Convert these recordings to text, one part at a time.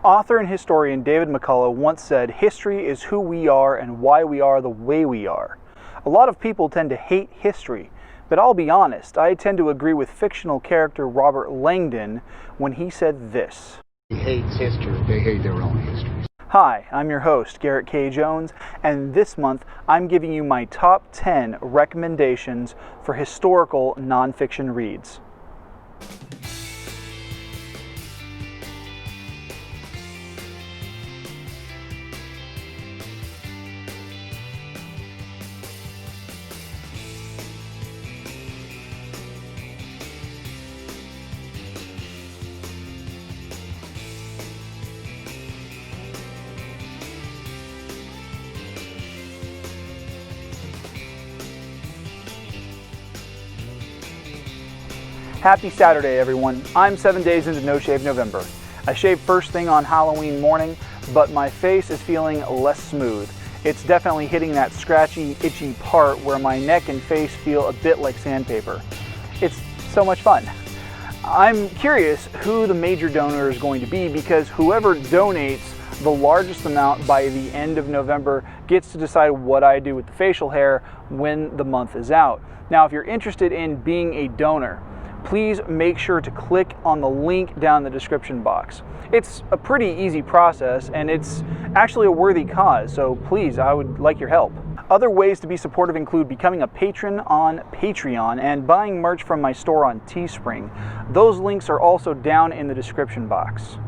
Author and historian David McCullough once said, "History is who we are and why we are the way we are." A lot of people tend to hate history, but I'll be honest, I tend to agree with fictional character Robert Langdon when he said this. He hates history. They hate their own histories. Hi, I'm your host, Garrett K. Jones, and this month I'm giving you my top 10 recommendations for historical nonfiction reads. Happy Saturday, everyone. I'm 7 days into No Shave November. I shaved first thing on Halloween morning, but my face is feeling less smooth. It's definitely hitting that scratchy, itchy part where my neck and face feel a bit like sandpaper. It's so much fun. I'm curious who the major donor is going to be because whoever donates the largest amount by the end of November gets to decide what I do with the facial hair when the month is out. Now, if you're interested in being a donor, please make sure to click on the link down in the description box. It's a pretty easy process and it's actually a worthy cause, so please, I would like your help. Other ways to be supportive include becoming a patron on Patreon and buying merch from my store on Teespring. Those links are also down in the description box.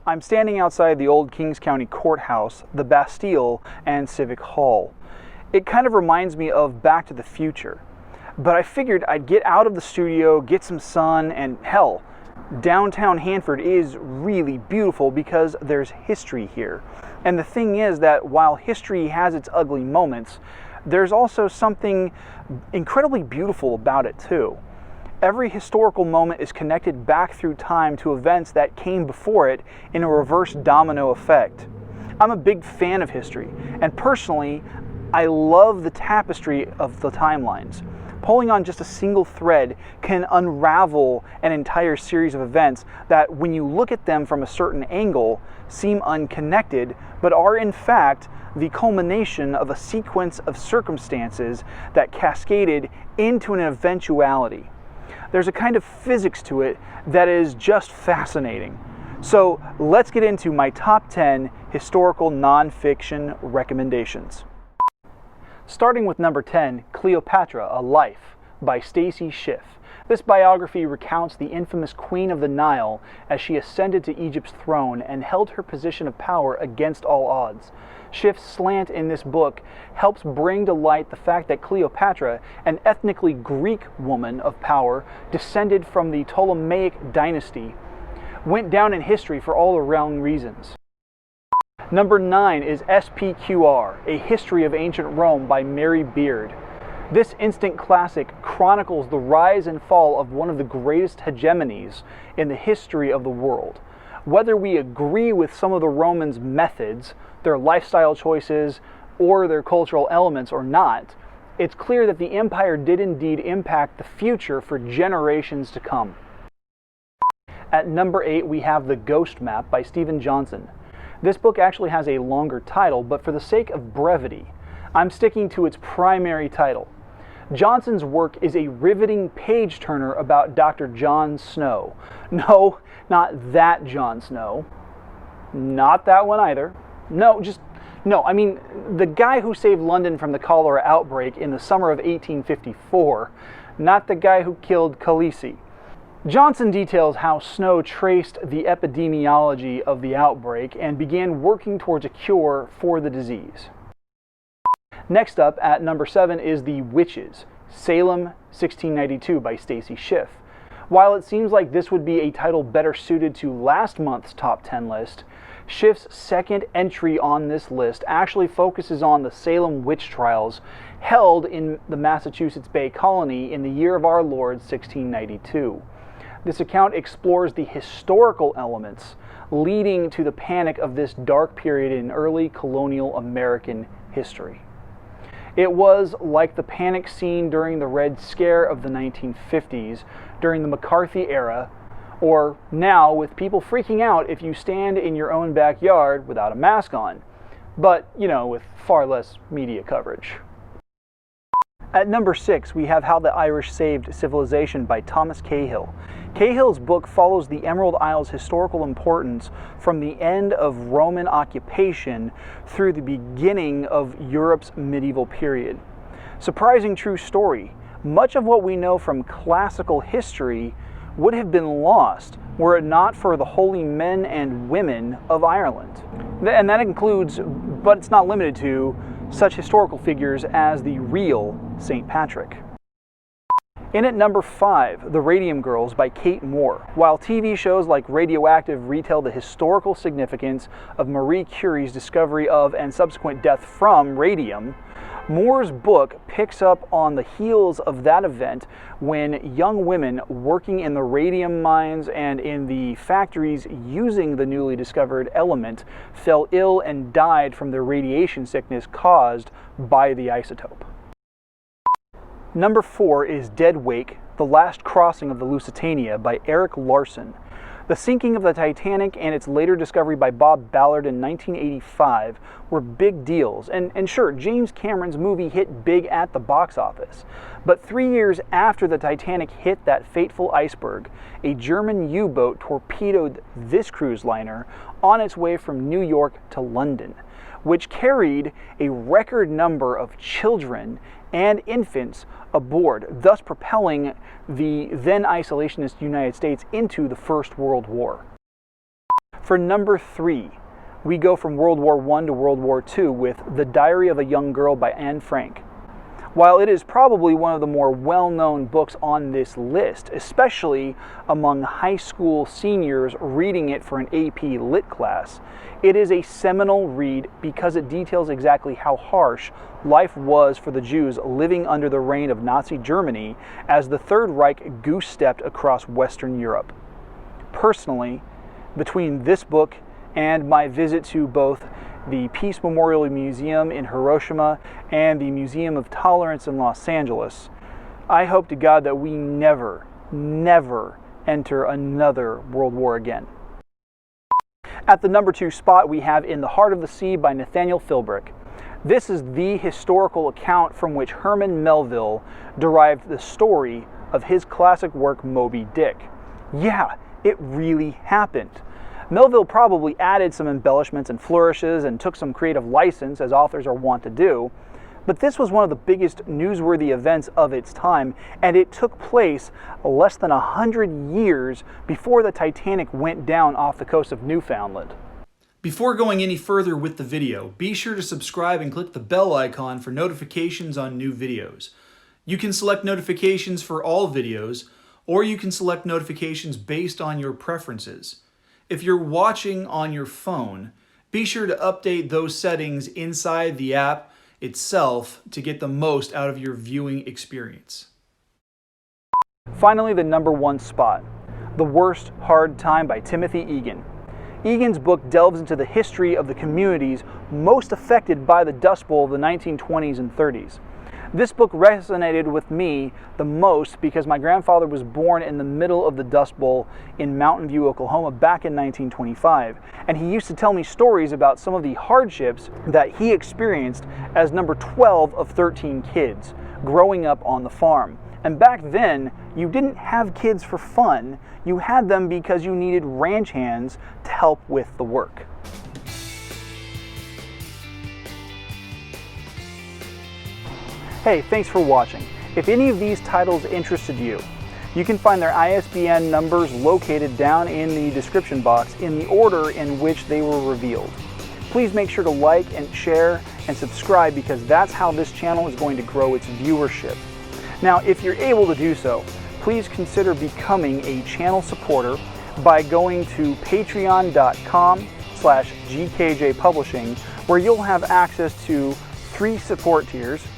I'm standing outside the old Kings County Courthouse, the Bastille, and Civic Hall. It kind of reminds me of Back to the Future, but I figured I'd get out of the studio, get some sun, and hell, downtown Hanford is really beautiful because there's history here. And the thing is that while history has its ugly moments, there's also something incredibly beautiful about it too. Every historical moment is connected back through time to events that came before it in a reverse domino effect. I'm a big fan of history, and personally, I love the tapestry of the timelines. Pulling on just a single thread can unravel an entire series of events that, when you look at them from a certain angle, seem unconnected, but are in fact the culmination of a sequence of circumstances that cascaded into an eventuality. There's a kind of physics to it that is just fascinating. So let's get into my top 10 historical nonfiction recommendations. Starting with number 10, Cleopatra, A Life by Stacy Schiff. This biography recounts the infamous Queen of the Nile as she ascended to Egypt's throne and held her position of power against all odds. Schiff's slant in this book helps bring to light the fact that Cleopatra, an ethnically Greek woman of power descended from the Ptolemaic dynasty, went down in history for all the wrong reasons. Number 9 is SPQR, A History of Ancient Rome by Mary Beard. This instant classic chronicles the rise and fall of one of the greatest hegemonies in the history of the world. Whether we agree with some of the Romans' methods, their lifestyle choices, or their cultural elements or not, it's clear that the empire did indeed impact the future for generations to come. At number 8, we have The Ghost Map by Steven Johnson. This book actually has a longer title, but for the sake of brevity, I'm sticking to its primary title. Johnson's work is a riveting page-turner about Dr. Jon Snow. No, not that Jon Snow. Not that one either. No, I mean the guy who saved London from the cholera outbreak in the summer of 1854, not the guy who killed Khaleesi. Johnson details how Snow traced the epidemiology of the outbreak and began working towards a cure for the disease. Next up at number 7 is The Witches, Salem, 1692 by Stacy Schiff. While it seems like this would be a title better suited to last month's top 10 list, Schiff's second entry on this list actually focuses on the Salem witch trials held in the Massachusetts Bay Colony in the year of our Lord 1692. This account explores the historical elements leading to the panic of this dark period in early colonial American history. It was like the panic seen during the Red Scare of the 1950s, during the McCarthy era, or now with people freaking out if you stand in your own backyard without a mask on, but, with far less media coverage. At number 6, we have How the Irish Saved Civilization by Thomas Cahill. Cahill's book follows the Emerald Isle's historical importance from the end of Roman occupation through the beginning of Europe's medieval period. Surprising true story. Much of what we know from classical history would have been lost were it not for the holy men and women of Ireland. And that includes, but it's not limited to, such historical figures as the real St. Patrick. In at number 5, The Radium Girls by Kate Moore. While TV shows like Radioactive retell the historical significance of Marie Curie's discovery of and subsequent death from radium, Moore's book picks up on the heels of that event when young women working in the radium mines and in the factories using the newly discovered element fell ill and died from the radiation sickness caused by the isotope. Number 4 is Dead Wake, The Last Crossing of the Lusitania by Erik Larson. The sinking of the Titanic and its later discovery by Bob Ballard in 1985 were big deals, and sure, James Cameron's movie hit big at the box office. But 3 years after the Titanic hit that fateful iceberg, a German U-boat torpedoed this cruise liner on its way from New York to London, which carried a record number of children and infants aboard, thus propelling the then isolationist United States into the First World War. For number 3, we go from World War I to World War II with The Diary of a Young Girl by Anne Frank. While it is probably one of the more well-known books on this list, especially among high school seniors reading it for an AP Lit class, it is a seminal read because it details exactly how harsh life was for the Jews living under the reign of Nazi Germany as the Third Reich goose-stepped across Western Europe. Personally, between this book and my visit to both the Peace Memorial Museum in Hiroshima and the Museum of Tolerance in Los Angeles, I hope to God that we never enter another World War again. At the number 2 spot, we have In the Heart of the Sea by Nathaniel Philbrick. This is the historical account from which Herman Melville derived the story of his classic work Moby Dick. Yeah, it really happened. Melville probably added some embellishments and flourishes and took some creative license, as authors are wont to do, but this was one of the biggest newsworthy events of its time, and it took place less than 100 years before the Titanic went down off the coast of Newfoundland. Before going any further with the video, be sure to subscribe and click the bell icon for notifications on new videos. You can select notifications for all videos, or you can select notifications based on your preferences. If you're watching on your phone, be sure to update those settings inside the app itself to get the most out of your viewing experience. Finally, the number 1 spot, The Worst Hard Time by Timothy Egan. Egan's book delves into the history of the communities most affected by the Dust Bowl of the 1920s and 30s. This book resonated with me the most because my grandfather was born in the middle of the Dust Bowl in Mountain View, Oklahoma back in 1925, and he used to tell me stories about some of the hardships that he experienced as number 12 of 13 kids growing up on the farm. And back then, you didn't have kids for fun, you had them because you needed ranch hands to help with the work. Hey, thanks for watching. If any of these titles interested you, you can find their ISBN numbers located down in the description box in the order in which they were revealed. Please make sure to like and share and subscribe because that's how this channel is going to grow its viewership. Now, if you're able to do so, please consider becoming a channel supporter by going to patreon.com/GKJ Publishing, where you'll have access to 4 support tiers of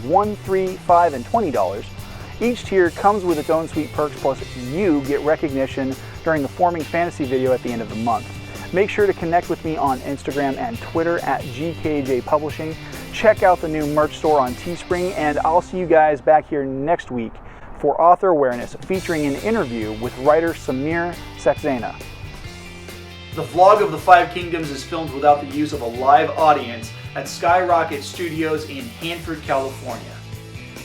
$1, $3, $5, and $20. Each tier comes with its own sweet perks, plus you get recognition during the Forming Fantasy video at the end of the month. Make sure to connect with me on Instagram and Twitter at GKJ Publishing. Check out the new merch store on Teespring, and I'll see you guys back here next week for Author Awareness, featuring an interview with writer Samir Saxena. The vlog of the Five Kingdoms is filmed without the use of a live audience at Skyrocket Studios in Hanford, California.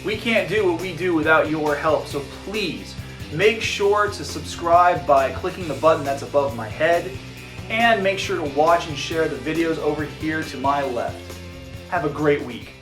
We can't do what we do without your help, so please make sure to subscribe by clicking the button that's above my head, and make sure to watch and share the videos over here to my left. Have a great week.